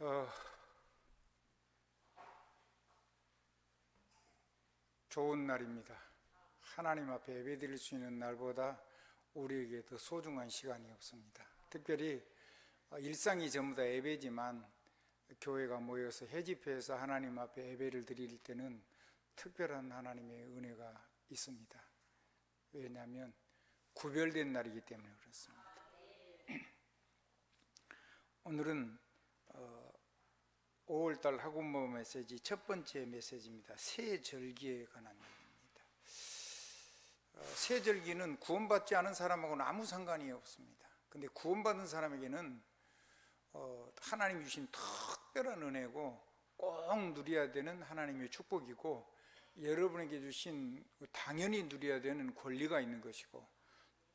어, 좋은 날입니다. 하나님 앞에 예배드릴 수 있는 날보다 우리에게 더 소중한 시간이 없습니다. 특별히 일상이 전부 다 예배지만 교회가 모여서 회집해서 하나님 앞에 예배를 드릴 때는 특별한 하나님의 은혜가 있습니다. 왜냐하면 구별된 날이기 때문에 그렇습니다. 오늘은 5월달 학원모 메시지 첫 번째 메시지입니다. 새 절기에 관한 얘기입니다. 새 절기는 구원받지 않은 사람하고는 아무 상관이 없습니다. 근데 구원받은 사람에게는 하나님이 주신 특별한 은혜고 꼭 누려야 되는 하나님의 축복이고, 여러분에게 주신 당연히 누려야 되는 권리가 있는 것이고,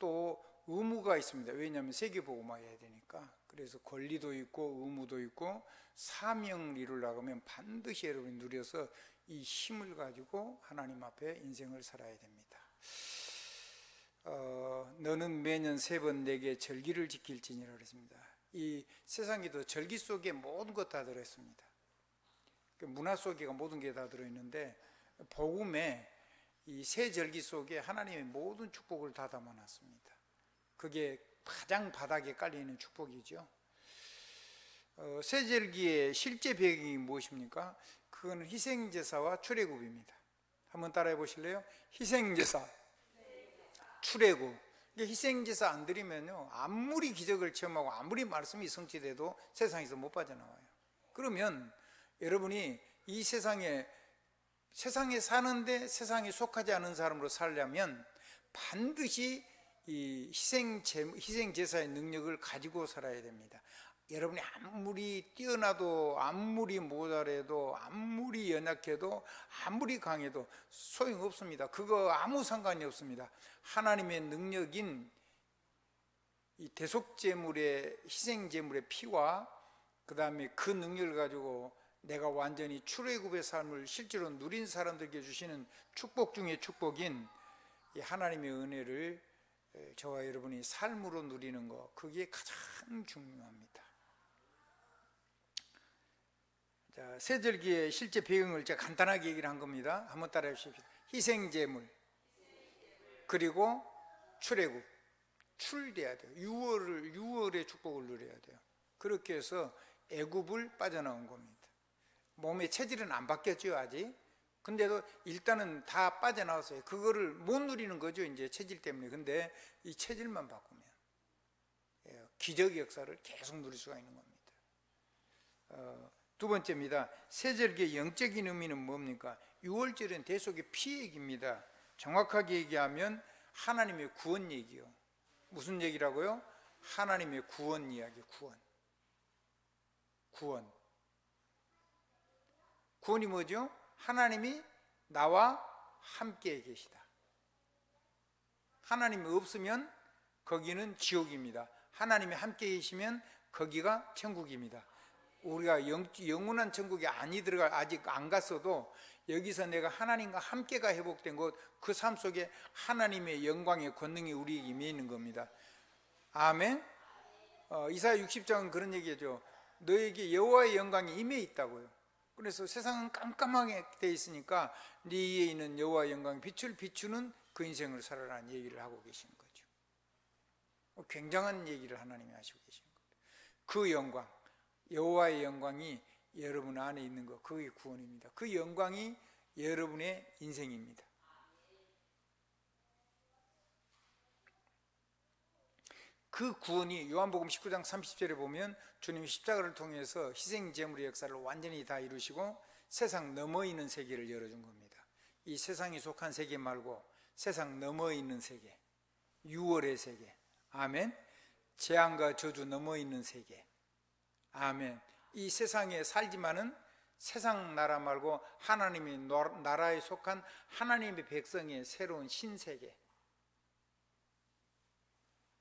또 의무가 있습니다. 왜냐하면 세계복음화 해야 되니까. 그래서 권리도 있고 의무도 있고 사명을 이루려고 하면 반드시 여러분이 누려서 이 힘을 가지고 하나님 앞에 인생을 살아야 됩니다. 너는 매년 3번 내게 절기를 지킬지니라 그랬습니다. 이 세상에도 절기 속에 모든 것 다 들어있습니다. 문화 속에 모든 게 다 들어있는데, 복음에 이 새 절기 속에 하나님의 모든 축복을 다 담아놨습니다. 그게 가장 바닥에 깔려있는 축복이죠. 새 절기의 실제 배경이 무엇입니까? 그거는 희생제사와 출애굽입니다. 한번 따라해 보실래요? 희생제사, 출애굽. 희생제사 안 드리면요, 아무리 기적을 체험하고 아무리 말씀이 성취돼도 세상에서 못 빠져나와요. 그러면 여러분이 이 세상에 사는데 세상에 속하지 않은 사람으로 살려면 반드시 이 희생제사의 능력을 가지고 살아야 됩니다. 여러분이 아무리 뛰어나도, 아무리 모자라도, 아무리 연약해도, 아무리 강해도 소용없습니다. 그거 아무 상관이 없습니다. 하나님의 능력인 이 대속제물의, 희생제물의 피와 그 다음에 그 능력을 가지고 내가 완전히 출애굽의 삶을 실제로 누린 사람들에게 주시는 축복 중에 축복인 이 하나님의 은혜를 저와 여러분이 삶으로 누리는 것, 그게 가장 중요합니다. 자, 새절기의 실제 배경을 제가 간단하게 얘기를 한 겁니다. 한번 따라해 주십시오. 희생제물, 그리고 출애굽, 출돼야 돼요. 6월의 축복을 누려야 돼요. 그렇게 해서 애굽을 빠져나온 겁니다. 몸의 체질은 안 바뀌었죠, 아직. 근데도 일단은 다 빠져나왔어요. 그거를 못 누리는 거죠, 이제 체질 때문에. 근데 이 체질만 바꾸면 기적의 역사를 계속 누릴 수가 있는 겁니다. 두 번째입니다. 새절기의 영적인 의미는 뭡니까? 6월절은 대속의 피 얘기입니다. 정확하게 얘기하면 하나님의 구원 얘기요. 무슨 얘기라고요? 하나님의 구원 이야기. 구원이 뭐죠? 하나님이 나와 함께 계시다. 하나님이 없으면 거기는 지옥입니다. 하나님이 함께 계시면 거기가 천국입니다. 우리가 영원한 천국에 아직 안 갔어도 여기서 내가 하나님과 함께가 회복된 곳, 그 삶 속에 하나님의 영광의 권능이 우리에게 임해 있는 겁니다. 아멘. 이사야 60장은 그런 얘기죠. 너에게 여호와의 영광이 임해 있다고요. 그래서 세상은 깜깜하게 돼 있으니까 네 위에 있는 여호와의 영광의 빛을 비추는 그 인생을 살아라는 얘기를 하고 계신 거죠. 굉장한 얘기를 하나님이 하시고 계신 거예요. 그 영광, 여호와의 영광이 여러분 안에 있는 것, 그게 구원입니다. 그 영광이 여러분의 인생입니다. 그 구원이 요한복음 19장 30절에 보면 주님이 십자가를 통해서 희생제물의 역사를 완전히 다 이루시고 세상 너머 있는 세계를 열어준 겁니다. 이 세상이 속한 세계 말고 세상 너머 있는 세계, 6월의 세계. 아멘. 재앙과 저주 넘어 있는 세계. 아멘. 이 세상에 살지만은 세상 나라 말고 하나님의 나라에 속한 하나님의 백성의 새로운 신세계,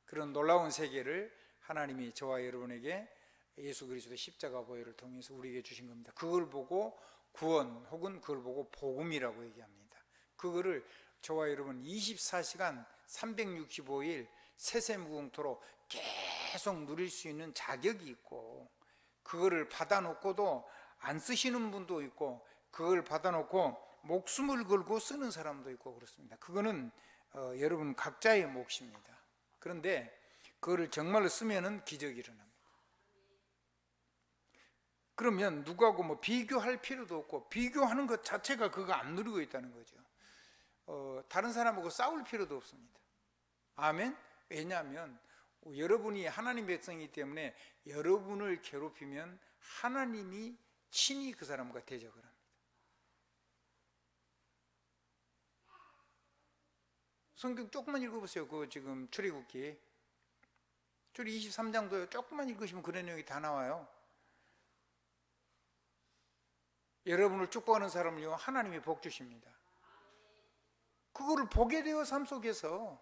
그런 놀라운 세계를 하나님이 저와 여러분에게 예수 그리스도의 십자가 보혈을 통해서 우리에게 주신 겁니다. 그걸 보고 구원, 혹은 그걸 보고 복음이라고 얘기합니다. 그거를 저와 여러분 24시간 365일 세세무궁토록 계속 누릴 수 있는 자격이 있고, 그거를 받아놓고도 안 쓰시는 분도 있고, 그걸 받아놓고 목숨을 걸고 쓰는 사람도 있고 그렇습니다. 그거는 여러분 각자의 몫입니다. 그런데 그거를 정말로 쓰면은 기적이 일어납니다. 그러면 누구하고 뭐 비교할 필요도 없고, 비교하는 것 자체가 그거 안 누리고 있다는 거죠. 다른 사람하고 싸울 필요도 없습니다. 아멘. 왜냐하면 여러분이 하나님 백성이기 때문에 여러분을 괴롭히면 하나님이 친히 그 사람과 대적을 합니다. 성경 조금만 읽어보세요. 그 지금 출애굽기 출애 23장도요. 조금만 읽으시면 그런 내용이 다 나와요. 여러분을 축복하는 사람을요, 하나님이 복 주십니다. 그거를 보게 돼요, 삶 속에서.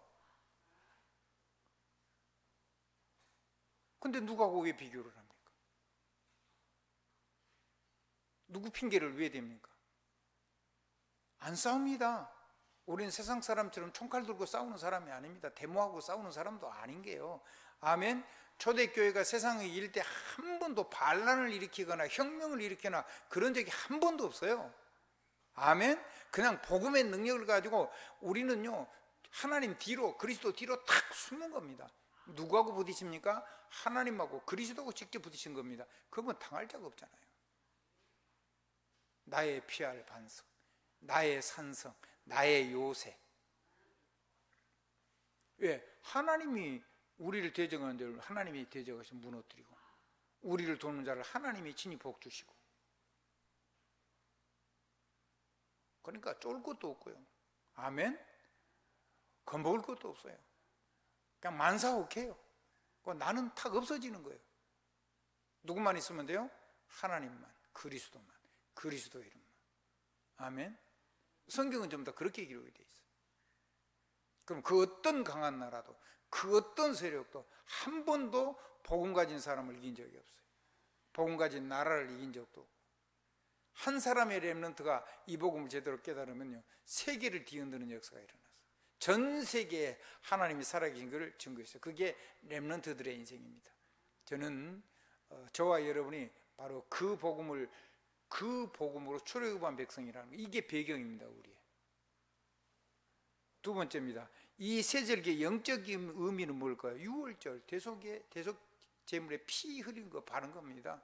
근데 누구하고 왜 비교를 합니까? 누구 핑계를 왜 댑니까? 안 싸웁니다. 우리는 세상 사람처럼 총칼 들고 싸우는 사람이 아닙니다. 데모하고 싸우는 사람도 아닌 게요. 아멘. 초대교회가 세상에 이를 때 한 번도 반란을 일으키거나 혁명을 일으키거나 그런 적이 한 번도 없어요. 아멘. 그냥 복음의 능력을 가지고 우리는요, 하나님 뒤로, 그리스도 뒤로 탁 숨는 겁니다. 누구하고 부딪힙니까? 하나님하고 그리스도하고 직접 부딪힌 겁니다. 그건 당할 자가 없잖아요. 나의 피할 반석, 나의 산성, 나의 요새. 왜? 하나님이 우리를 대적하는 자를 하나님이 대적하셔서 무너뜨리고, 우리를 도는 자를 하나님이 친히 복주시고. 그러니까 쫄 것도 없고요. 아멘. 겁먹을 것도 없어요. 그냥 만사오케요. 나는 탁 없어지는 거예요. 누구만 있으면 돼요? 하나님만, 그리스도만, 그리스도 이름만. 아멘. 성경은 좀 더 그렇게 기록이 되어 있어요. 그럼 그 어떤 강한 나라도, 그 어떤 세력도 한 번도 복음 가진 사람을 이긴 적이 없어요. 복음 가진 나라를 이긴 적도 없고. 한 사람의 렘넌트가 이 복음을 제대로 깨달으면요, 세계를 뒤흔드는 역사가 일어났어요. 전 세계에 하나님이 살아계신 것을 증거했어요. 그게 렘넌트들의 인생입니다. 저는 저와 여러분이 바로 그 복음으로 출애굽한 백성이라는 거, 이게 배경입니다. 우리의 두 번째입니다. 이 세절기의 영적인 의미는 뭘까요? 유월절, 대속 제물에 피 흘린 거 바른 겁니다.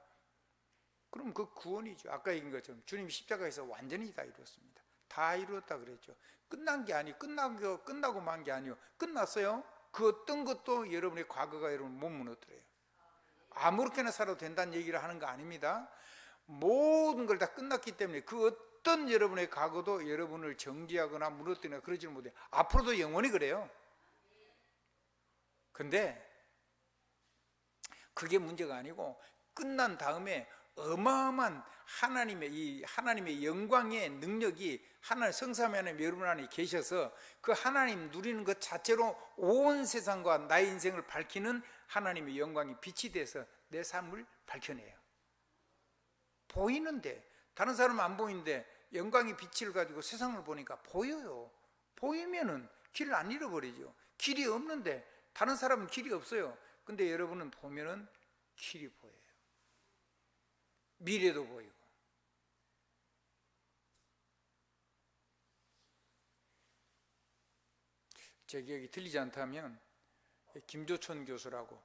그럼 그 구원이죠. 아까 얘기한 것처럼 주님이 십자가에서 완전히 다 이루었습니다. 다 이루었다 그랬죠. 끝난 게 아니에요. 끝나고 만 게 아니에요. 끝났어요. 그 어떤 것도 여러분의 과거가 여러분 못 무너뜨려요. 아무렇게나 살아도 된다는 얘기를 하는 거 아닙니다. 모든 걸 다 끝났기 때문에 그 어떤 여러분의 과거도 여러분을 정지하거나 무너뜨리거나 그러지는 못해요. 앞으로도 영원히 그래요. 근데 그게 문제가 아니고, 끝난 다음에 어마어마한 하나님의 영광의 능력이 하나님 성삼위 하나님 여러분 안에 계셔서 그 하나님 누리는 것 자체로 온 세상과 나의 인생을 밝히는 하나님의 영광이 빛이 돼서 내 삶을 밝혀내요. 보이는데, 다른 사람은 안 보이는데 영광의 빛을 가지고 세상을 보니까 보여요. 보이면은 길을 안 잃어버리죠. 길이 없는데, 다른 사람은 길이 없어요. 근데 여러분은 보면은 길이 보여요. 미래도 보이고. 제 기억이 틀리지 않다면 김조천 교수라고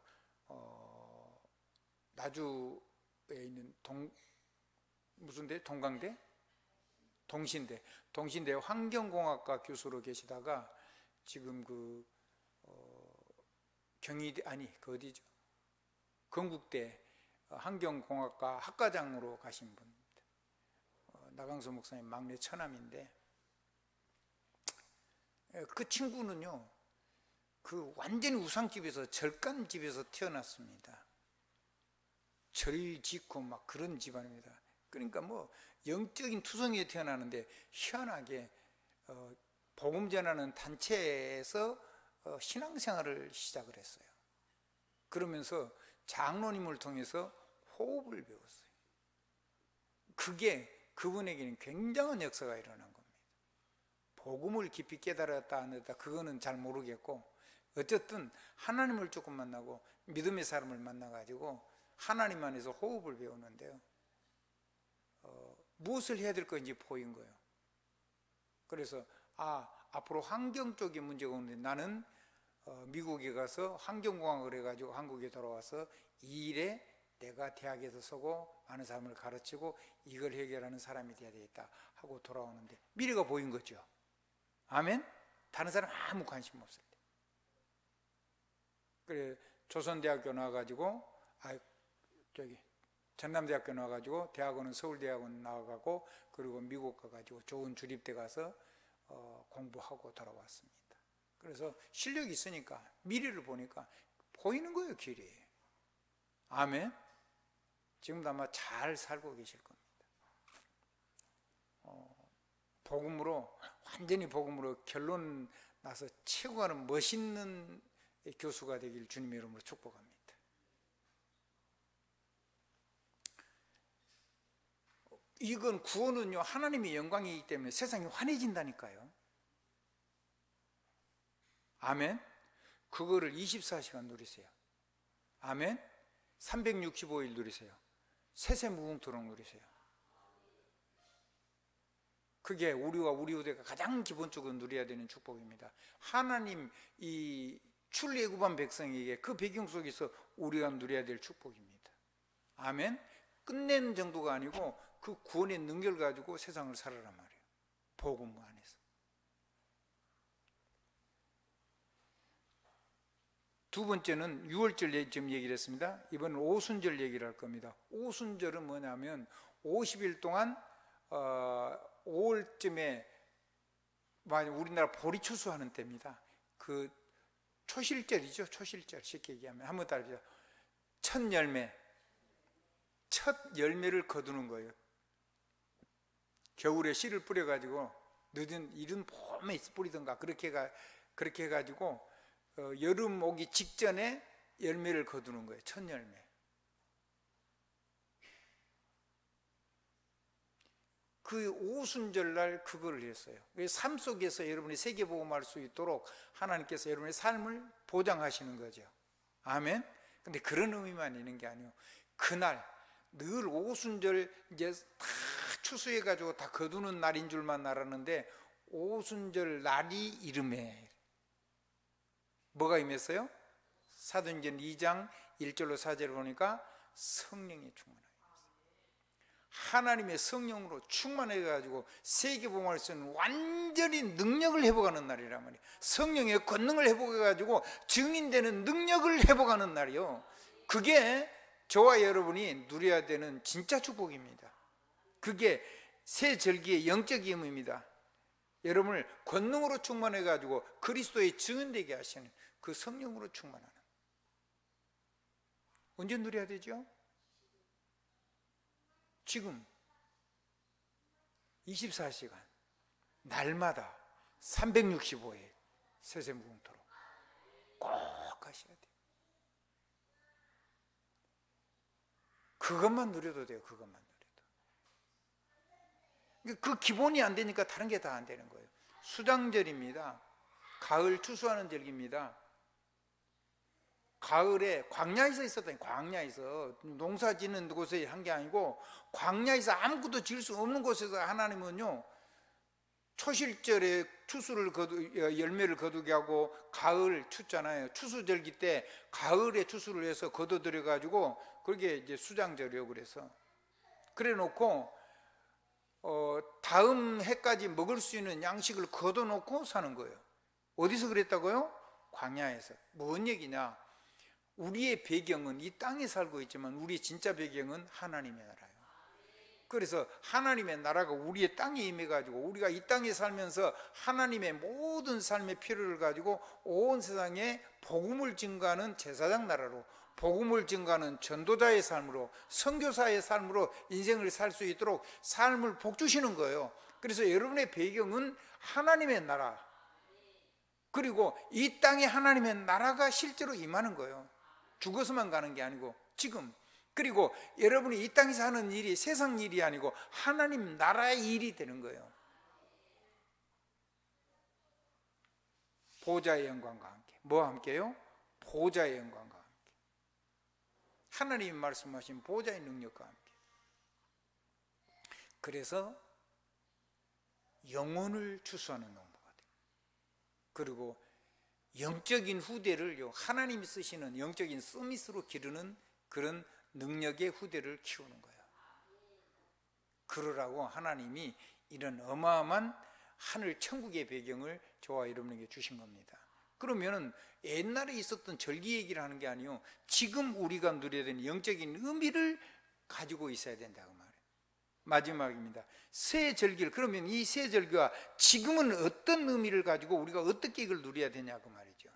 나주에 있는 동강대? 동신대 환경공학과 교수로 계시다가 지금 경희대, 그 어디죠? 건국대 환경공학과 학과장으로 가신 분입니다. 나강수 목사님 막내 처남인데, 그 친구는요, 그 완전히 우상집에서, 절간집에서 태어났습니다. 절 짓고 막 그런 집안입니다. 그러니까 뭐 영적인 투성이에 태어나는데 희한하게 복음 전하는 단체에서 신앙생활을 시작을 했어요. 그러면서 장로님을 통해서 호흡을 배웠어요. 그게 그분에게는 굉장한 역사가 일어난 겁니다. 복음을 깊이 깨달았다 안 했다 그거는 잘 모르겠고, 어쨌든 하나님을 조금 만나고 믿음의 사람을 만나가지고 하나님 안에서 호흡을 배우는데요. 무엇을 해야 될 건지 보인 거예요. 그래서 앞으로 환경 쪽에 문제가 오는데 나는 미국에 가서 환경공학을 해가지고 한국에 돌아와서 이 일에 내가 대학에서 서고 많은 사람을 가르치고 이걸 해결하는 사람이 돼야 되겠다 하고 돌아오는데 미래가 보인 거죠. 아멘? 다른 사람 아무 관심 없을 때. 그래 조선대학교 나와가지고 전남대학교 나와가지고 대학원은 서울대학원 나와가고 그리고 미국 가가지고 좋은 주립대 가서 공부하고 돌아왔습니다. 그래서 실력이 있으니까 미래를 보니까 보이는 거예요, 길이. 아멘. 지금도 아마 잘 살고 계실 겁니다. 복음으로 완전히 복음으로 결론 나서 최고 가는 멋있는 교수가 되길 주님의 이름으로 축복합니다. 이건 구원은요 하나님의 영광이기 때문에 세상이 환해진다니까요. 아멘. 그거를 24시간 누리세요. 아멘. 365일 누리세요. 세세무궁토록 누리세요. 그게 우리와 우리 후대가 가장 기본적으로 누려야 되는 축복입니다. 하나님 이 출애굽한 백성에게 그 배경 속에서 우리가 누려야 될 축복입니다. 아멘. 끝내는 정도가 아니고 그 구원의 능력을 가지고 세상을 살아란 말이에요. 복음 안에서. 두 번째는 유월절 지금 얘기를 했습니다. 이번은 오순절 얘기를 할 겁니다. 오순절은 뭐냐면 50일 동안 5월쯤에 우리나라 보리 추수하는 때입니다. 그 초실절이죠. 초실절 쉽게 얘기하면 한번 따라해보자. 첫 열매를 거두는 거예요. 겨울에 씨를 뿌려가지고 이른 봄에 뿌리던가 그렇게 해가지고 여름 오기 직전에 열매를 거두는 거예요. 첫 열매. 그 오순절날 그걸 했어요. 삶 속에서 여러분이 세계복음할 수 있도록 하나님께서 여러분의 삶을 보장하시는 거죠. 아멘. 근데 그런 의미만 있는 게 아니에요. 그날 늘 오순절 이제 다 추수해가지고 다 거두는 날인 줄만 알았는데 오순절 날이 이름에 뭐가 임했어요? 사도행전 2장 1절로 4절을 보니까 성령이 충만하게 하나님의 성령으로 충만해가지고 세계복음할 수 있는 완전히 능력을 회복하는 날이란 말이에요. 성령의 권능을 회복해가지고 증인되는 능력을 회복하는 날이요. 그게 저와 여러분이 누려야 되는 진짜 축복입니다. 그게 새 절기의 영적 의미입니다. 여러분을 권능으로 충만해가지고 그리스도의 증인되게 하시는 그 성령으로 충만하는. 언제 누려야 되죠? 지금 24시간 날마다 365일 세세무궁토록 꼭 하셔야 돼요. 그것만 누려도 돼요. 그것만 누려도. 그 기본이 안 되니까 다른 게 다 안 되는 거예요. 수장절입니다. 가을 추수하는 절기입니다. 가을에 광야에서 있었다니. 광야에서 농사 짓는 곳에 한 게 아니고 광야에서 아무것도 지을 수 없는 곳에서 하나님은요 초실절에 열매를 거두게 하고 가을 추잖아요. 추수절기 때 가을에 추수를 해서 거둬들여 가지고 그게 이제 수장절이요. 그래 놓고 다음 해까지 먹을 수 있는 양식을 거둬 놓고 사는 거예요. 어디서 그랬다고요? 광야에서. 뭔 얘기냐? 우리의 배경은 이 땅에 살고 있지만 우리의 진짜 배경은 하나님의 나라예요. 그래서 하나님의 나라가 우리의 땅에 임해가지고 우리가 이 땅에 살면서 하나님의 모든 삶의 필요를 가지고 온 세상에 복음을 증거하는 제사장 나라로, 복음을 증거하는 전도자의 삶으로, 선교사의 삶으로 인생을 살 수 있도록 삶을 복주시는 거예요. 그래서 여러분의 배경은 하나님의 나라, 그리고 이 땅에 하나님의 나라가 실제로 임하는 거예요. 죽어서만 가는 게 아니고 지금. 그리고 여러분이 이 땅에서 하는 일이 세상 일이 아니고 하나님 나라의 일이 되는 거예요. 보좌의 영광과 함께. 뭐와 함께요? 보좌의 영광과 함께. 하나님이 말씀하신 보좌의 능력과 함께. 그래서 영혼을 추수하는 농부가 돼요. 그리고 영적인 후대를 하나님이 쓰시는 영적인 서밋으로 기르는 그런 능력의 후대를 키우는 거예요. 그러라고 하나님이 이런 어마어마한 하늘 천국의 배경을 저와 여러분에게 주신 겁니다. 그러면은 옛날에 있었던 절기 얘기를 하는 게 아니요, 지금 우리가 누려야 되는 영적인 의미를 가지고 있어야 된다고 말해요. 마지막입니다. 새 절기를, 그러면 이 새 절기가 지금은 어떤 의미를 가지고 우리가 어떻게 이걸 누려야 되냐고 말이죠.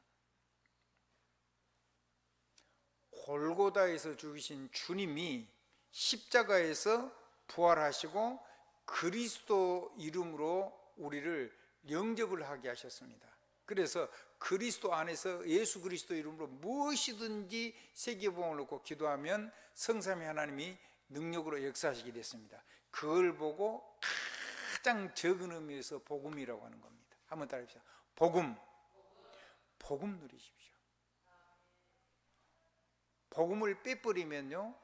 골고다에서 죽으신 주님이 십자가에서 부활하시고 그리스도 이름으로 우리를 영접을 하게 하셨습니다. 그래서 그리스도 안에서 예수 그리스도 이름으로 무엇이든지 세계복음을 놓고 기도하면 성삼위 하나님이 능력으로 역사하시게 됐습니다. 그걸 보고 가장 적은 의미에서 복음이라고 하는 겁니다. 한번 따라합시다. 복음. 복음 누리십시오. 복음을 빼버리면요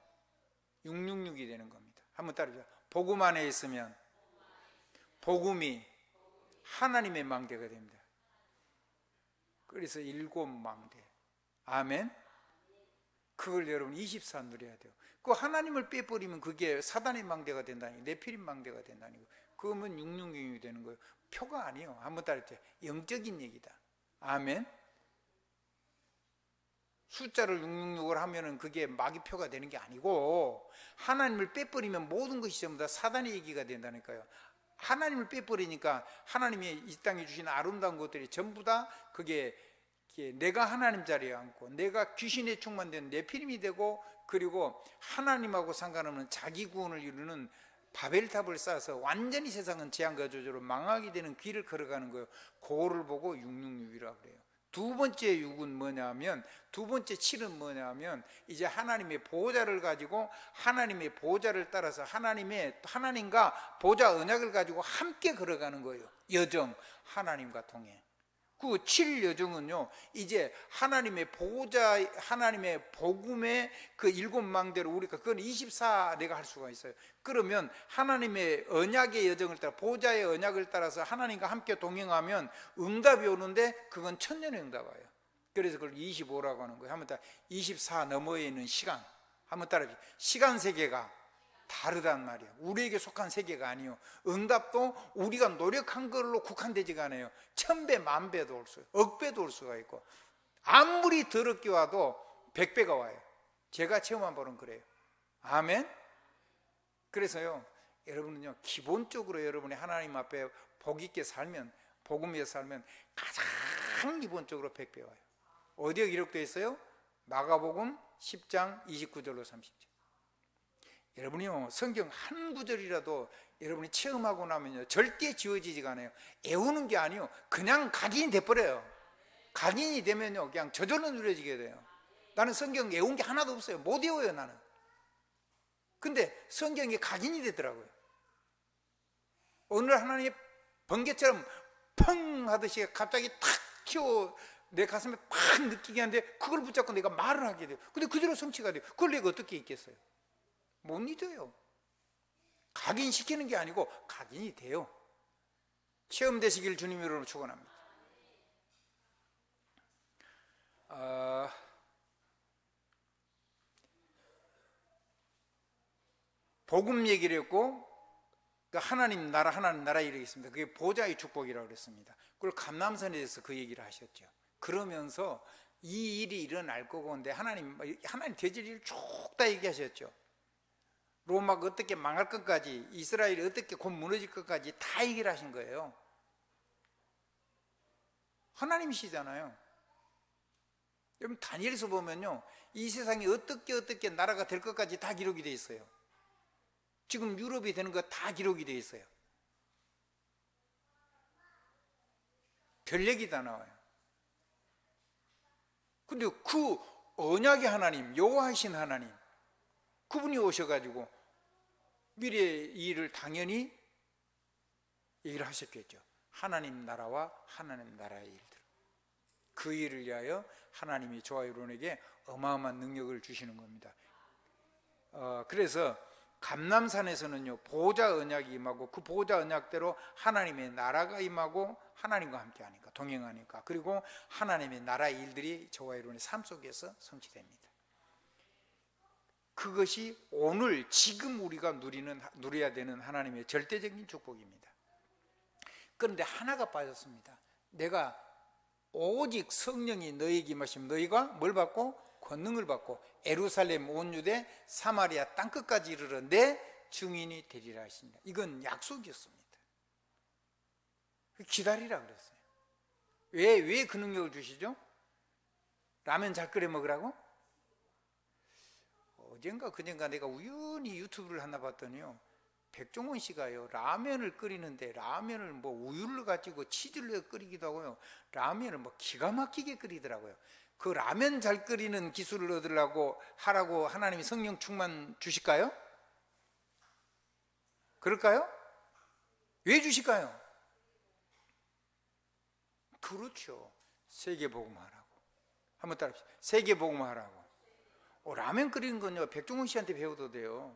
666이 되는 겁니다. 한번 따라합시다. 복음 안에 있으면 복음이 하나님의 망대가 됩니다. 그래서 7망대. 아멘. 그걸 여러분 24 누려야 돼요. 그 하나님을 빼버리면 그게 사단의 망대가 된다니, 네피림 망대가 된다니, 그러면 666이 되는 거예요. 표가 아니에요. 한번 따라해주세요. 영적인 얘기다. 아멘. 숫자를 666을 하면은 그게 마귀표가 되는 게 아니고, 하나님을 빼버리면 모든 것이 전부 다 사단의 얘기가 된다니까요. 하나님을 빼버리니까 하나님이 이 땅에 주신 아름다운 것들이 전부 다 그게 내가 하나님 자리에 앉고 내가 귀신에 충만된 네피림이 되고, 그리고 하나님하고 상관없는 자기 구원을 이루는 바벨탑을 쌓아서 완전히 세상은 재앙과 저주로 망하게 되는 길을 걸어가는 거예요. 그거를 보고 666이라고 그래요. 두 번째 6은 뭐냐면, 두 번째 7은 뭐냐면, 이제 하나님의 보좌를 가지고 하나님의 보좌를 따라서 하나님과 보좌 언약을 가지고 함께 걸어가는 거예요. 여정, 하나님과 동행. 그 7 여정은요, 이제 하나님의 보좌, 하나님의 복음의 그 7망대로 우리가, 그건 24 내가 할 수가 있어요. 그러면 하나님의 언약의 여정을 따라, 보좌의 언약을 따라서 하나님과 함께 동행하면 응답이 오는데, 그건 천년의 응답 와요. 그래서 그걸 25라고 하는 거예요. 한번 따라, 24 너머에 있는 시간. 한번 따라해보세요. 시간 세계가 다르단 말이에요. 우리에게 속한 세계가 아니에요. 응답도 우리가 노력한 걸로 국한되지가 않아요. 1000배, 10,000배도 올 수, 억배도 올 수가 있고, 아무리 더럽게 와도 100배가 와요. 제가 체험한 바는 그래요. 아멘. 그래서요, 여러분은요, 기본적으로 여러분이 하나님 앞에 복 있게 살면, 복음에 살면 가장 기본적으로 100배 와요. 어디에 기록되어 있어요? 마가복음 10장 29절로 30절. 여러분이요, 성경 한 구절이라도 여러분이 체험하고 나면요, 절대 지워지지가 않아요. 애우는 게 아니요, 그냥 각인이 돼버려요. 각인이 되면요, 그냥 저절로 누려지게 돼요. 나는 성경 애운 게 하나도 없어요. 못 외워요, 나는. 근데 성경이 각인이 되더라고요. 오늘 하나님의 번개처럼 펑 하듯이 갑자기 탁 튀어 내 가슴에 팍 느끼게 하는데, 그걸 붙잡고 내가 말을 하게 돼요. 근데 그대로 성취가 돼요. 그걸 내가 어떻게 읽겠어요? 못 잊어요. 각인시키는 게 아니고 각인이 돼요. 체험되시길 주님으로 축원합니다. 복음 얘기를 했고, 하나님 나라 이르겠습니다. 그게 보좌의 축복이라고 그랬습니다. 그걸 감람산에 대해서 그 얘기를 하셨죠. 그러면서 이 일이 일어날 거고, 근데 하나님 대질 일을 쭉 다 얘기하셨죠. 로마가 어떻게 망할 것까지, 이스라엘이 어떻게 곧 무너질 것까지 다 얘기를 하신 거예요. 하나님이시잖아요. 여러분, 다니엘서 보면요, 이 세상이 어떻게 나라가 될 것까지 다 기록이 되어 있어요. 지금 유럽이 되는 거 다 기록이 되어 있어요. 별 얘기 다 나와요. 근데 그 언약의 하나님, 여호와이신 하나님, 그분이 오셔가지고 미래의 일을 당연히 얘기를 하셨겠죠. 하나님 나라와 하나님 나라의 일들, 그 일을 위하여 하나님이 저와 여러분에게 어마어마한 능력을 주시는 겁니다. 그래서 감람산에서는요 보호자 언약이 임하고 그 보호자 언약대로 하나님의 나라가 임하고 하나님과 함께하니까 동행하니까 그리고 하나님의 나라의 일들이 저와 여러분의 삶 속에서 성취됩니다. 그것이 오늘 지금 우리가 누려야 되는 하나님의 절대적인 축복입니다. 그런데 하나가 빠졌습니다. 내가 오직 성령이 너희에게 임하시면 너희가 뭘 받고? 권능을 받고 예루살렘 온 유대 사마리아 땅끝까지 이르러 내 증인이 되리라 하십니다. 이건 약속이었습니다. 기다리라 그랬어요. 왜 그 능력을 주시죠? 라면 잘 끓여 먹으라고? 어젠가 그젠가 내가 우연히 유튜브를 하나 봤더니요 백종원 씨가요 라면을 끓이는데 라면을 뭐 우유를 가지고 치즈를 넣어 끓이기도 하고요 라면을 뭐 기가 막히게 끓이더라고요. 그 라면 잘 끓이는 기술을 얻으려고 하라고 하나님이 성령 충만 주실까요? 그럴까요? 왜 주실까요? 그렇죠. 세계복음하라고. 한번 따라합시다. 세계복음하라고. 라면 끓이는 건요 백종원 씨한테 배워도 돼요.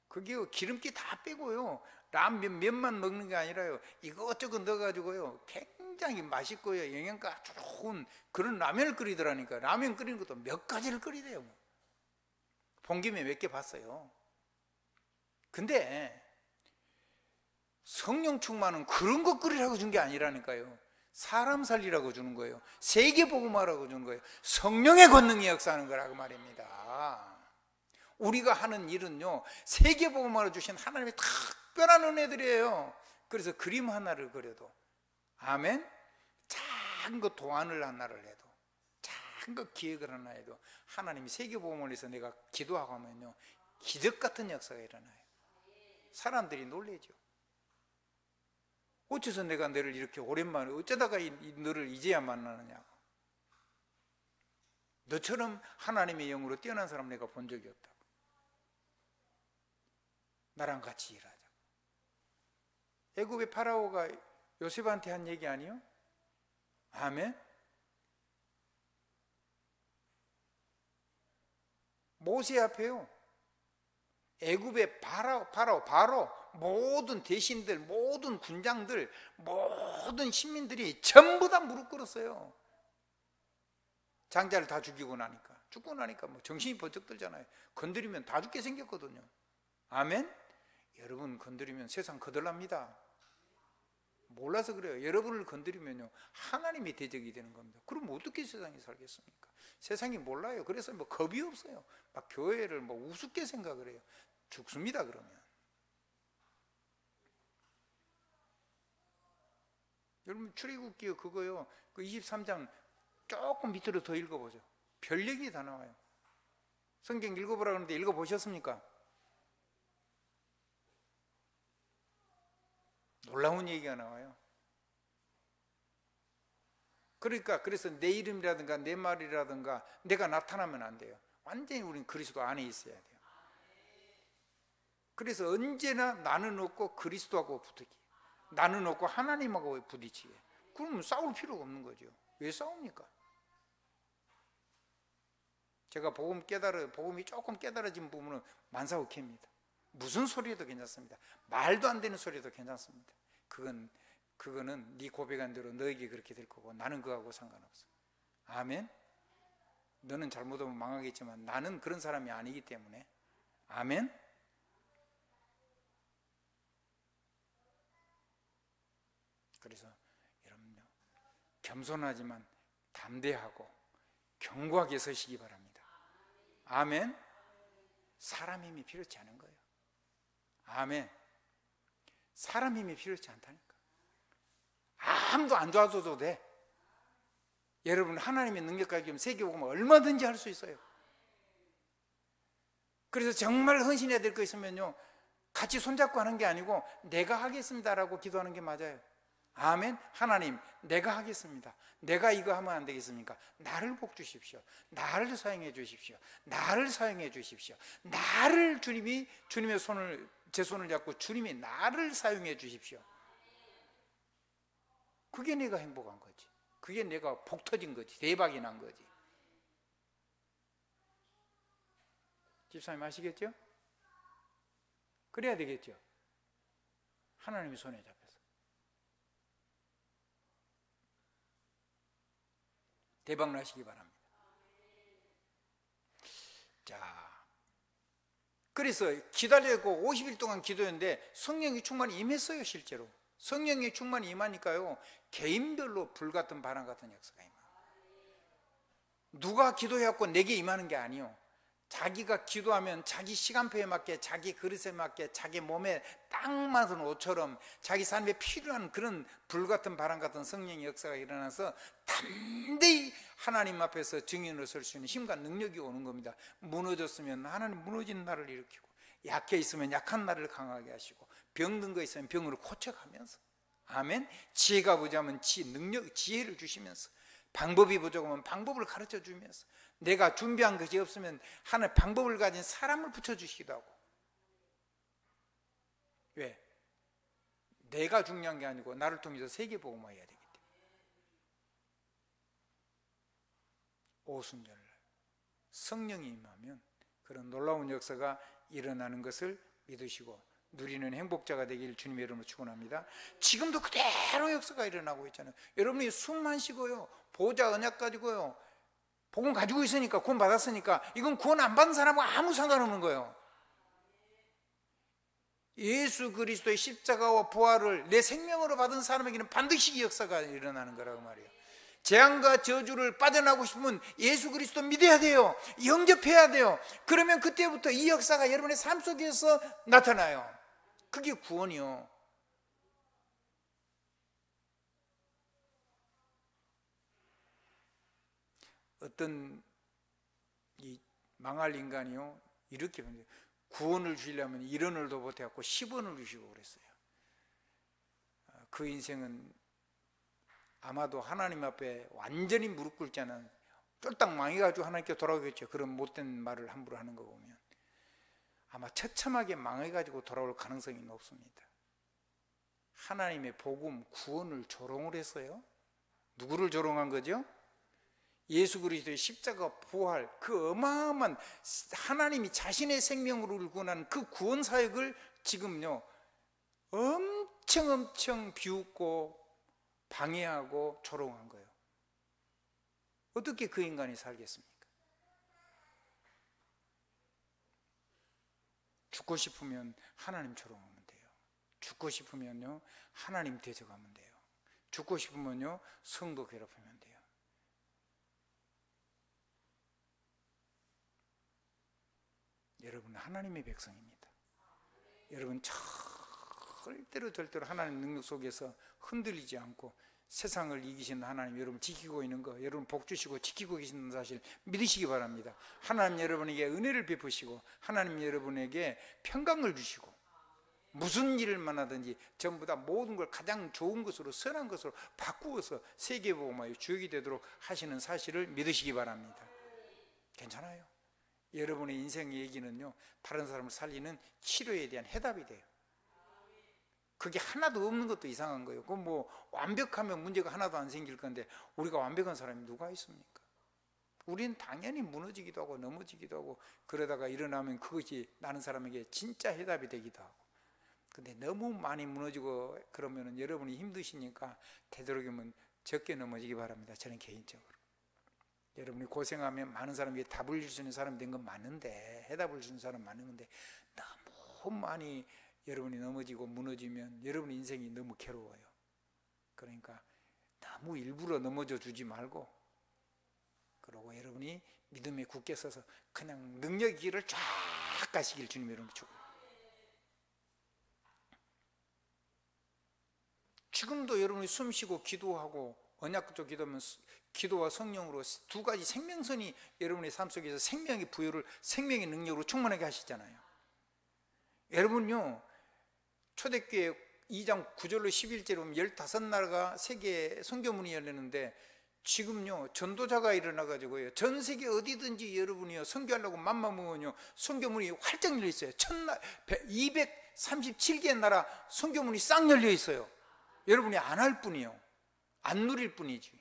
그게 기름기 다 빼고요 라면 면만 먹는 게 아니라요 이것저것 넣어가지고요 굉장히 맛있고요 영양가 좋은 그런 라면을 끓이더라니까. 라면 끓이는 것도 몇 가지를 끓이래요. 본 김에 몇 개 봤어요. 근데 성령 충만은 그런 거 끓이라고 준 게 아니라니까요. 사람 살리라고 주는 거예요. 세계복음하라고 주는 거예요. 성령의 권능이 역사하는 거라고 말입니다. 우리가 하는 일은요 세계복음하러 주신 하나님의 특별한 은혜들이에요. 그래서 그림 하나를 그려도 아멘. 작은 거 도안을 하나를 해도 작은 거 기획을 하나 해도 하나님이 세계복음을 위해서 내가 기도하고 하면요 기적 같은 역사가 일어나요. 사람들이 놀라죠. 어째서 내가 너를 이렇게 오랜만에 어쩌다가 너를 이제야 만나느냐고. 너처럼 하나님의 영으로 뛰어난 사람 내가 본 적이 없다고. 나랑 같이 일하자고. 애굽의 파라오가 요셉한테 한 얘기 아니요? 아멘. 모세 앞에요 애굽의 바로 모든 대신들, 모든 군장들, 모든 시민들이 전부 다 무릎 꿇었어요. 장자를 다 죽이고 나니까. 죽고 나니까 뭐 정신이 번쩍 들잖아요. 건드리면 다 죽게 생겼거든요. 아멘? 여러분 건드리면 세상 거덜납니다. 몰라서 그래요. 여러분을 건드리면요 하나님의 대적이 되는 겁니다. 그럼 어떻게 세상에 살겠습니까? 세상이 몰라요. 그래서 뭐 겁이 없어요. 막 교회를 뭐 우습게 생각을 해요. 죽습니다. 그러면 여러분 출애굽기 그거요 그 23장 조금 밑으로 더 읽어보죠. 별 얘기 다 나와요. 성경 읽어보라 그러는데 읽어보셨습니까? 놀라운 얘기가 나와요. 그러니까 그래서 내 이름이라든가 내 말이라든가 내가 나타나면 안 돼요. 완전히 우리는 그리스도 안에 있어야 돼요. 그래서 언제나 나는 없고 그리스도하고 붙기, 나는 없고 하나님하고 부딪히게. 그러면 싸울 필요가 없는 거죠. 왜 싸웁니까? 제가 복음이 조금 깨달아진 부분은 만사오케입니다. 무슨 소리도 괜찮습니다. 말도 안 되는 소리도 괜찮습니다. 그거는 네 고백한 대로 너에게 그렇게 될 거고 나는 그거하고 상관없어. 아멘. 너는 잘못하면 망하겠지만 나는 그런 사람이 아니기 때문에. 아멘. 그래서 여러분요 겸손하지만 담대하고 견고하게 서시기 바랍니다. 아멘. 사람 힘이 필요치 않은 거예요. 아멘. 사람 힘이 필요치 않다니까. 아무도 안 도와줘도 돼. 여러분 하나님의 능력 가지고 세계복음을 얼마든지 할 수 있어요. 그래서 정말 헌신해야 될 거 있으면요 같이 손잡고 하는 게 아니고 내가 하겠습니다라고 기도하는 게 맞아요. 아멘. 하나님 내가 하겠습니다. 내가 이거 하면 안 되겠습니까? 나를 복 주십시오. 나를 사용해 주십시오. 나를 사용해 주십시오. 나를 주님의 손을 제 손을 잡고 주님이 나를 사용해 주십시오. 그게 내가 행복한 거지. 그게 내가 복 터진 거지. 대박이 난 거지. 집사님 아시겠죠? 그래야 되겠죠. 하나님의 손에 잡혀서. 대박 나시기 바랍니다. 자, 그래서 기다리고 50일 동안 기도했는데 성령의 충만이 임했어요. 실제로 성령의 충만이 임하니까요, 개인별로 불같은 바람 같은 역사가 임해요. 누가 기도해갖고 내게 임하는 게 아니요, 자기가 기도하면 자기 시간표에 맞게, 자기 그릇에 맞게, 자기 몸에 딱 맞은 옷처럼 자기 삶에 필요한 그런 불같은 바람 같은 성령의 역사가 일어나서 담대히 하나님 앞에서 증인으로 설 수 있는 힘과 능력이 오는 겁니다. 무너졌으면 하나님 무너진 나를 일으키고, 약해 있으면 약한 나를 강하게 하시고, 병든 거 있으면 병으로 고쳐가면서, 아멘. 지혜가 부족하면 지혜를 주시면서, 방법이 부족하면 방법을 가르쳐 주면서, 내가 준비한 것이 없으면 하나님 방법을 가진 사람을 붙여주시기도 하고. 왜? 내가 중요한 게 아니고 나를 통해서 세계복음화 해야 되기 때문에. 오순절날 성령이 임하면 그런 놀라운 역사가 일어나는 것을 믿으시고 누리는 행복자가 되길 주님의 이름으로 축원합니다. 지금도 그대로 역사가 일어나고 있잖아요. 여러분이 숨만 쉬고요, 보좌 언약 가지고요, 복음 가지고 있으니까, 구원 받았으니까, 이건 구원 안 받은 사람과 아무 상관없는 거예요. 예수 그리스도의 십자가와 부활을 내 생명으로 받은 사람에게는 반드시 이 역사가 일어나는 거라고 말이에요. 재앙과 저주를 빠져나가고 싶으면 예수 그리스도 믿어야 돼요. 영접해야 돼요. 그러면 그때부터 이 역사가 여러분의 삶 속에서 나타나요. 그게 구원이요. 어떤 이 망할 인간이요, 이렇게 구원을 주려면 1원을도 못해갖고 10원을 주시고 그랬어요. 그 인생은 아마도 하나님 앞에 완전히 무릎 꿇지 않은 쫄딱 망해가지고 하나님께 돌아오겠죠. 그런 못된 말을 함부로 하는 거 보면 아마 처참하게 망해가지고 돌아올 가능성이 높습니다. 하나님의 복음, 구원을 조롱을 했어요. 누구를 조롱한 거죠? 예수 그리스도의 십자가 부활, 그 어마어마한 하나님이 자신의 생명으로 구원하는 그 구원 사역을 지금요 엄청 비웃고 방해하고 조롱한 거예요. 어떻게 그 인간이 살겠습니까? 죽고 싶으면 하나님 조롱하면 돼요. 죽고 싶으면요 하나님 대적하면 돼요. 죽고 싶으면요 성도 괴롭히면 돼요. 여러분은 하나님의 백성입니다. 여러분 절대로 하나님 능력 속에서 흔들리지 않고 세상을 이기시는 하나님 여러분 지키고 있는 거, 여러분 복 주시고 지키고 계시는 사실 믿으시기 바랍니다. 하나님 여러분에게 은혜를 베푸시고 하나님 여러분에게 평강을 주시고 무슨 일을 만나든지 전부 다 모든 걸 가장 좋은 것으로, 선한 것으로 바꾸어서 세계복음화의 주역이 되도록 하시는 사실을 믿으시기 바랍니다. 괜찮아요. 여러분의 인생의 얘기는요 다른 사람을 살리는 치료에 대한 해답이 돼요. 그게 하나도 없는 것도 이상한 거예요. 그건 뭐 완벽하면 문제가 하나도 안 생길 건데 우리가 완벽한 사람이 누가 있습니까? 우리는 당연히 무너지기도 하고 넘어지기도 하고 그러다가 일어나면 그것이 나는 사람에게 진짜 해답이 되기도 하고. 근데 너무 많이 무너지고 그러면 여러분이 힘드시니까 되도록이면 적게 넘어지기 바랍니다. 저는 개인적으로. 여러분이 고생하면 많은 사람에게 답을 줄 수 있는 사람이 된 건 맞는데, 해답을 주는 사람 맞는데 너무 많이 여러분이 넘어지고 무너지면 여러분 인생이 너무 괴로워요. 그러니까 너무 일부러 넘어져 주지 말고, 그러고 여러분이 믿음에 굳게 서서 그냥 능력의 길을 쫙 가시길 주님 여러분 축복합니다. 지금도 여러분이 숨쉬고 기도하고 언약적 기도하면 기도와 성령으로 두 가지 생명선이 여러분의 삶 속에서 생명의 부여를 생명의 능력으로 충만하게 하시잖아요. 여러분요 초대교회 2장 9절로 11절에 보면 15나라가 세계 선교문이 열리는데 지금요 전도자가 일어나가지고요 전 세계 어디든지 여러분이요 선교하려고 맘먹으면요 선교문이 활짝 열려 있어요. 237개의 나라 선교문이 싹 열려 있어요. 여러분이 안 할 뿐이요, 안 누릴 뿐이지.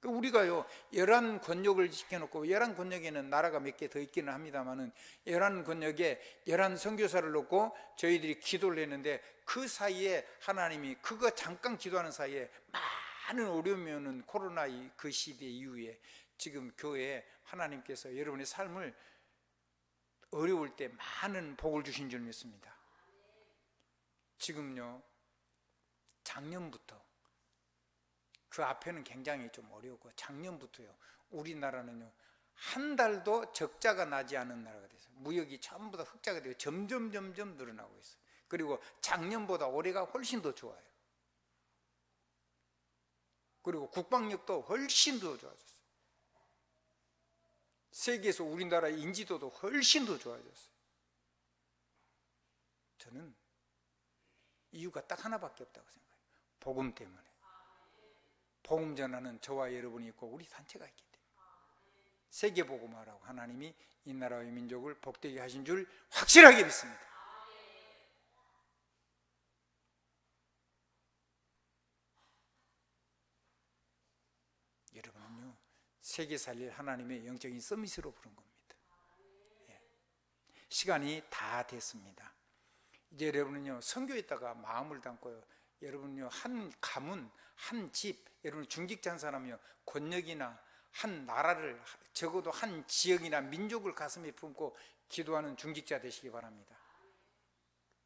우리가요, 열한 권역을 시켜놓고, 열한 권역에는 나라가 몇 개 더 있기는 합니다만은, 열한 권역에 열한 선교사를 놓고 저희들이 기도를 했는데, 그 사이에 하나님이, 그거 잠깐 기도하는 사이에 많은 어려움이 오는 코로나 그 시대 이후에 지금 교회에 하나님께서 여러분의 삶을 어려울 때 많은 복을 주신 줄 믿습니다. 지금요, 작년부터, 그 앞에는 굉장히 좀 어려웠고, 작년부터요, 우리나라는요, 한 달도 적자가 나지 않은 나라가 됐어요. 무역이 전부 다 흑자가 되고 점점 늘어나고 있어요. 그리고 작년보다 올해가 훨씬 더 좋아요. 그리고 국방력도 훨씬 더 좋아졌어요. 세계에서 우리나라 인지도도 훨씬 더 좋아졌어요. 저는 이유가 딱 하나밖에 없다고 생각해요. 복음 때문에. 복음 전하는 저와 여러분이 있고 우리 단체가 있기 때문에. 세계 복음화라고 하나님이 이 나라의 민족을 복되게 하신 줄 확실하게 믿습니다. 여러분은요, 세계 살릴 하나님의 영적인 서밋으로 부른 겁니다. 예. 시간이 다 됐습니다. 이제 여러분은요, 선교에다가 마음을 담고요, 여러분요, 한 가문, 한 집, 여러분 중직자 한 사람이요, 권력이나 한 나라를, 적어도 한 지역이나 민족을 가슴에 품고 기도하는 중직자 되시기 바랍니다.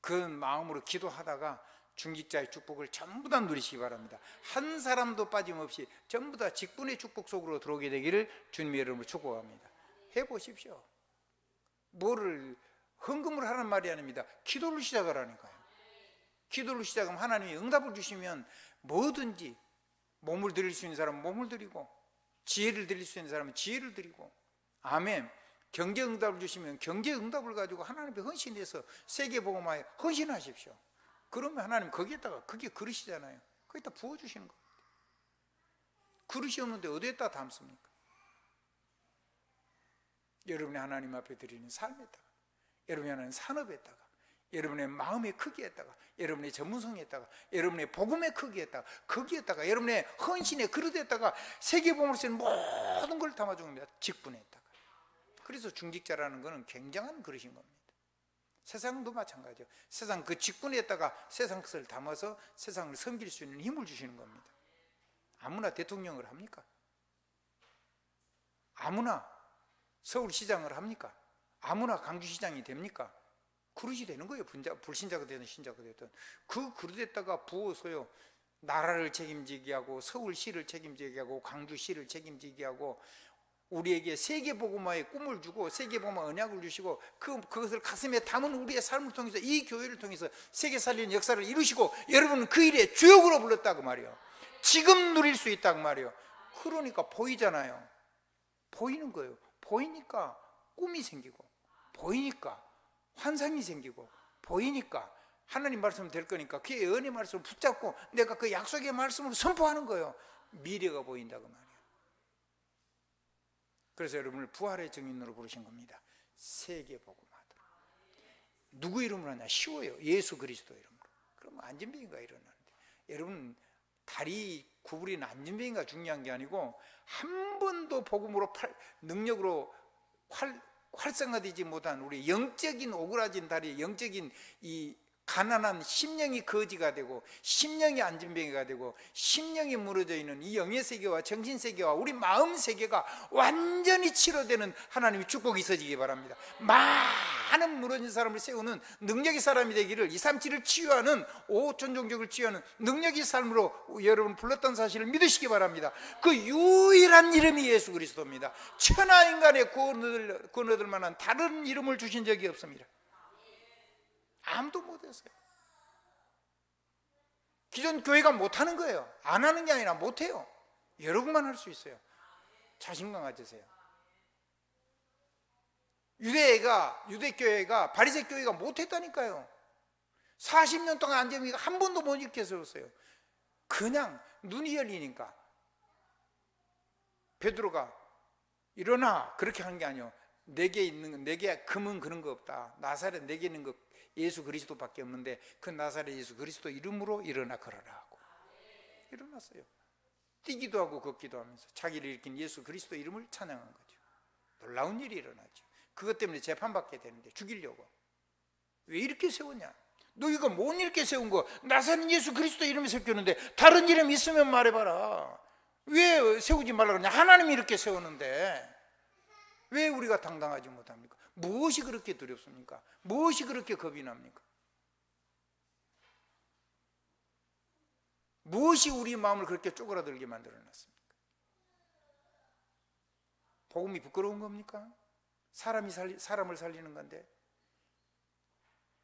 그런 마음으로 기도하다가 중직자의 축복을 전부 다 누리시기 바랍니다. 한 사람도 빠짐없이 전부 다 직분의 축복 속으로 들어오게 되기를 주님의 이름으로 축복합니다. 해보십시오. 뭐를 헌금을 하는 말이 아닙니다. 기도를 시작하라니까요. 기도를 시작하면 하나님이 응답을 주시면 뭐든지, 몸을 드릴 수 있는 사람은 몸을 드리고, 지혜를 드릴 수 있는 사람은 지혜를 드리고, 아멘. 경제 응답을 주시면 경제 응답을 가지고 하나님께 헌신해서 세계 복음화에 헌신하십시오. 그러면 하나님 거기에다가, 그게 그릇이잖아요, 거기다 부어주시는 겁니다. 그릇이 없는데 어디에다 담습니까? 여러분의 하나님 앞에 드리는 삶에다가, 여러분의 하나님 산업에다가, 여러분의 마음의 크기에다가, 여러분의 전문성에다가, 여러분의 복음의 크기에다가, 거기에다가, 여러분의 헌신의 그릇에다가 세계복음으로 쓰는 모든 걸 담아준 겁니다. 직분에다가. 그래서 중직자라는 것은 굉장한 그릇인 겁니다. 세상도 마찬가지죠. 세상 그 직분에다가 세상 것을 담아서 세상을 섬길 수 있는 힘을 주시는 겁니다. 아무나 대통령을 합니까? 아무나 서울시장을 합니까? 아무나 강주시장이 됩니까? 그릇이 되는 거예요. 불신자가 되든 신자가 되든. 그 그릇에다가 부어서요, 나라를 책임지게 하고, 서울시를 책임지게 하고, 강주시를 책임지게 하고, 우리에게 세계복음화의 꿈을 주고 세계복음화 언약을 주시고, 그것을 가슴에 담은 우리의 삶을 통해서, 이 교회를 통해서 세계 살리는 역사를 이루시고, 여러분은 그 일에 주역으로 불렀다고 말이에요. 지금 누릴 수 있다고 말이에요. 그러니까 보이잖아요. 보이는 거예요. 보이니까 꿈이 생기고, 보이니까 환상이 생기고, 보이니까 하나님 말씀 될 거니까 그 은혜 말씀을 붙잡고 내가 그 약속의 말씀을 선포하는 거예요. 미래가 보인다고 말이에요. 그래서 여러분을 부활의 증인으로 부르신 겁니다. 세계복음화다. 누구 이름으로 하냐? 쉬워요. 예수 그리스도 이름으로. 그러면 안진뱅이가 일어나는데, 여러분 다리 구부린 안진뱅이가 중요한 게 아니고, 한 번도 복음으로 능력으로 활성화되지 못한 우리 영적인 오그라진 다리, 영적인 이 가난한 심령이 거지가 되고, 심령이 안진뱅이가 되고, 심령이 무너져 있는 이 영의 세계와 정신 세계와 우리 마음 세계가 완전히 치료되는 하나님의 축복이 있어지기 바랍니다. 많은 무너진 사람을 세우는 능력의 사람이 되기를, 237을 치유하는, 5천 종족을 치유하는 능력의 삶으로 여러분 불렀던 사실을 믿으시기 바랍니다. 그 유일한 이름이 예수 그리스도입니다. 천하 인간의 구원 얻을 만한 다른 이름을 주신 적이 없습니다. 아무도 못했어요. 기존 교회가 못하는 거예요. 안 하는 게 아니라 못해요. 여러분만 할 수 있어요. 자신감 가지세요. 유대교회가, 바리새 교회가 못했다니까요. 40년 동안 안재미가 한 번도 못 일으켰어요. 그냥 눈이 열리니까 베드로가 일어나, 그렇게 한 게 아니에요. 내게 금은 그런 거 없다. 나사렛 내게 있는 거 예수 그리스도밖에 없는데, 그 나사렛 예수 그리스도 이름으로 일어나 걸어라 하고 일어났어요. 뛰기도 하고 걷기도 하면서 자기를 일으킨 예수 그리스도 이름을 찬양한 거죠. 놀라운 일이 일어나죠. 그것 때문에 재판받게 되는데 죽이려고. 왜 이렇게 세웠냐? 너희가 못 이렇게 세운 거, 나사렛 예수 그리스도 이름을 세웠는데 다른 이름 있으면 말해봐라. 왜 세우지 말라 그러냐? 하나님이 이렇게 세우는데 왜 우리가 당당하지 못합니까? 무엇이 그렇게 두렵습니까? 무엇이 그렇게 겁이 납니까? 무엇이 우리 마음을 그렇게 쪼그라들게 만들어놨습니까? 복음이 부끄러운 겁니까? 사람을 살리는 건데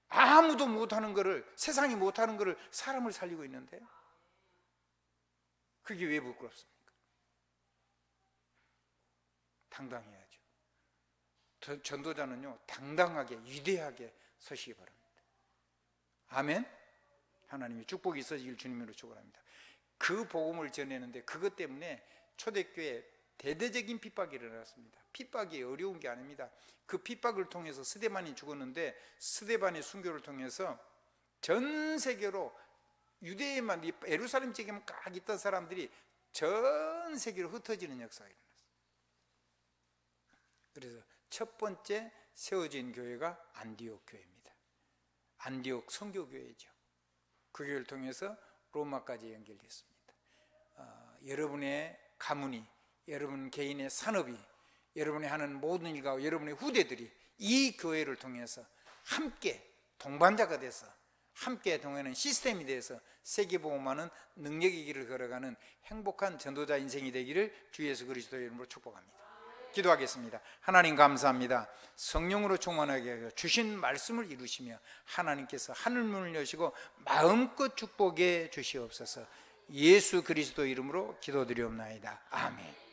아무도 못하는 거를, 세상이 못하는 거를 사람을 살리고 있는데 그게 왜 부끄럽습니까? 당당해야죠. 전도자는요, 당당하게 위대하게 서시기 바랍니다. 아멘. 하나님의 축복이 있어지길 주님으로 축원합니다. 그 복음을 전했는데 그것 때문에 초대교회 대대적인 핍박이 일어났습니다. 핍박이 어려운 게 아닙니다. 그 핍박을 통해서 스데반이 죽었는데 스데반의 순교를 통해서 전 세계로, 유대에만, 예루살렘 지역에만 꽉 있던 사람들이 전 세계로 흩어지는 역사가 일어났어요. 그래서 첫 번째 세워진 교회가 안디옥 교회입니다. 안디옥 선교교회죠. 그 교회를 통해서 로마까지 연결됐습니다. 여러분의 가문이, 여러분 개인의 산업이, 여러분이 하는 모든 일과 여러분의 후대들이 이 교회를 통해서 함께 동반자가 돼서 함께 동행하는 시스템이 돼서 세계복음화는 능력의 길을 걸어가는 행복한 전도자 인생이 되기를 주 예수 그리스도의 이름으로 축복합니다. 기도하겠습니다. 하나님 감사합니다. 성령으로 충만하게 하여 주신 말씀을 이루시며 하나님께서 하늘문을 여시고 마음껏 축복해 주시옵소서. 예수 그리스도 이름으로 기도드리옵나이다. 아멘.